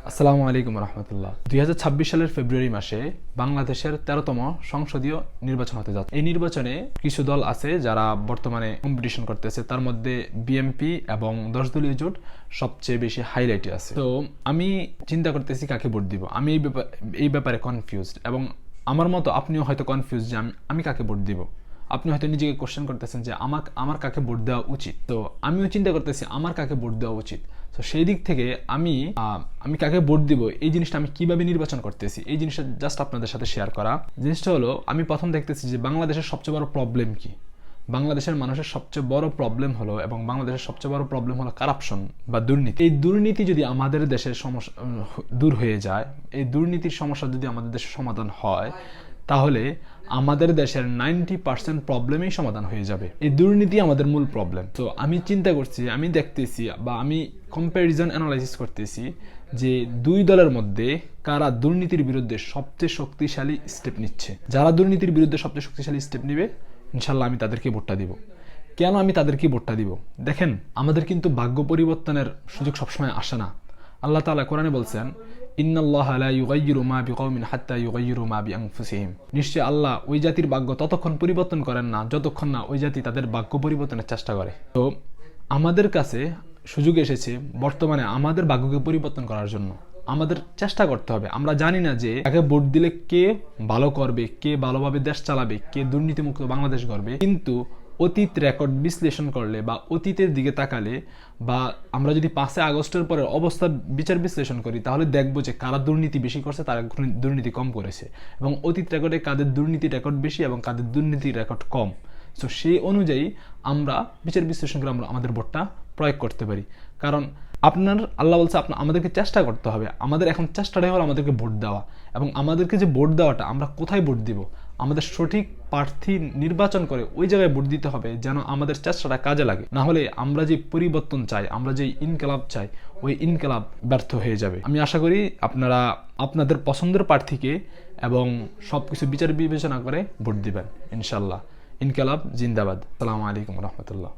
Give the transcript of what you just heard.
আসসালামু আলাইকুম রহমতুল্লাহ। 2026 সালের ফেব্রুয়ারি মাসে বাংলাদেশের 13তম সংসদীয় নির্বাচন হতে যাচ্ছে। এই নির্বাচনে কিছু দল আছে যারা বর্তমানে কম্পিটিশন করতেছে, তার মধ্যে বিএনপি এবং 10 দলীয় জোট সবচেয়ে বেশি হাইলাইটে আছে। তো আমি চিন্তা করতেছি কাকে ভোট দিব। আমি এই ব্যাপারে কনফিউজড, এবং আমার মতো আপনিও হয়তো কনফিউজ যে আমি কাকে ভোট দিব। আপনি হয়তো নিজেকে কোশ্চেন করতেছেন যে আমার কাকে ভোট দেওয়া উচিত। তো আমিও চিন্তা করতেছি আমার কাকে ভোট দেওয়া উচিত। তো সেই দিক থেকে আমি কাকে ভোট দিব, এই জিনিসটা আমি কিভাবে নির্বাচন করতেছি, এই জিনিসটা জাস্ট আপনাদের সাথে শেয়ার করা। জিনিসটা হলো, আমি প্রথম দেখতেছি যে বাংলাদেশের সবচেয়ে বড় প্রবলেম কি। বাংলাদেশের মানুষের সবচেয়ে বড় প্রবলেম হলো, এবং বাংলাদেশের সবচেয়ে বড় প্রবলেম হলো কারাপশন বা দুর্নীতি। এই দুর্নীতি যদি আমাদের দেশের সমস্যা দূর হয়ে যায়, এই দুর্নীতির সমস্যা যদি আমাদের দেশের সমাধান হয়, তাহলে আমাদের দেশের 90% প্রবলেমই সমাধান হয়ে যাবে। এই দুর্নীতি আমাদের মূল প্রবলেম। তো আমি চিন্তা করছি, আমি দেখতেছি বা আমি কম্প্যারিজন অ্যানালাইসিস করতেছি যে দুই দলের মধ্যে কারা দুর্নীতির বিরুদ্ধে সবচেয়ে শক্তিশালী স্টেপ নিচ্ছে। যারা দুর্নীতির বিরুদ্ধে সবচেয়ে শক্তিশালী স্টেপ নিবে, ইনশাল্লাহ আমি তাদেরকে ভোটটা দিব। কেন আমি তাদেরকে ভোটটা দিব? দেখেন, আমাদের কিন্তু ভাগ্য পরিবর্তনের সুযোগ সবসময় আসে না। আল্লাহ তাআলা কোরআনে বলছেন, ইন্নাল্লাহা লা ইউগাইয়িরু মা বিকওমিন হাত্তা ইউগাইয়িরু মা বিআনফুসিহিম। নিশ্চয়ই আল্লাহ ওই জাতির ভাগ্য ততক্ষণ পরিবর্তন করেন না যতক্ষণ না ওই জাতি তাদের ভাগ্য পরিবর্তনের চেষ্টা করে। তো আমাদের কাছে সুযোগ এসেছে বর্তমানে আমাদের ভাগ্যকে পরিবর্তন করার জন্য। আমাদের চেষ্টা করতে হবে। আমরা জানি না যে তাকে ভোট দিলে কে ভালো করবে, কে ভালোভাবে দেশ চালাবে, কে দুর্নীতিমুক্ত বাংলাদেশ গড়বে, কিন্তু অতীত রেকর্ড বিশ্লেষণ করলে বা অতীতের দিকে তাকালে, বা আমরা যদি 5 আগস্টের পরের অবস্থা বিচার বিশ্লেষণ করি, তাহলে দেখবো যে কারা দুর্নীতি বেশি করছে, তারা দুর্নীতি কম করেছে, এবং অতীত রেকর্ডে কাদের দুর্নীতি রেকর্ড বেশি এবং কাদের দুর্নীতি রেকর্ড কম। সো সেই অনুযায়ী আমরা বিচার বিশ্লেষণ করে আমরা আমাদের ভোটটা প্রয়োগ করতে পারি। কারণ আল্লাহ বলছে আমাদেরকে চেষ্টা করতে হবে। আমাদের এখন চেষ্টাটাই হলো আমাদেরকে ভোট দেওয়া, এবং আমাদেরকে যে ভোট দেওয়াটা, আমরা কোথায় ভোট দিব, আমাদের সঠিক প্রার্থী নির্বাচন করে ওই জায়গায় ভোট দিতে হবে, যেন আমাদের চেষ্টাটা কাজে লাগে। না হলে আমরা যে পরিবর্তন চাই, আমরা যে ইনকিলাব চাই, ওই ইনকিলাব ব্যর্থ হয়ে যাবে। আমি আশা করি আপনারা আপনাদের পছন্দের প্রার্থীকে এবং সবকিছু বিচার বিবেচনা করে ভোট দিবেন। ইনশাল্লাহ। ইনকিলাব জিন্দাবাদ। আসসালামু আলাইকুম রহমতুল্লাহ।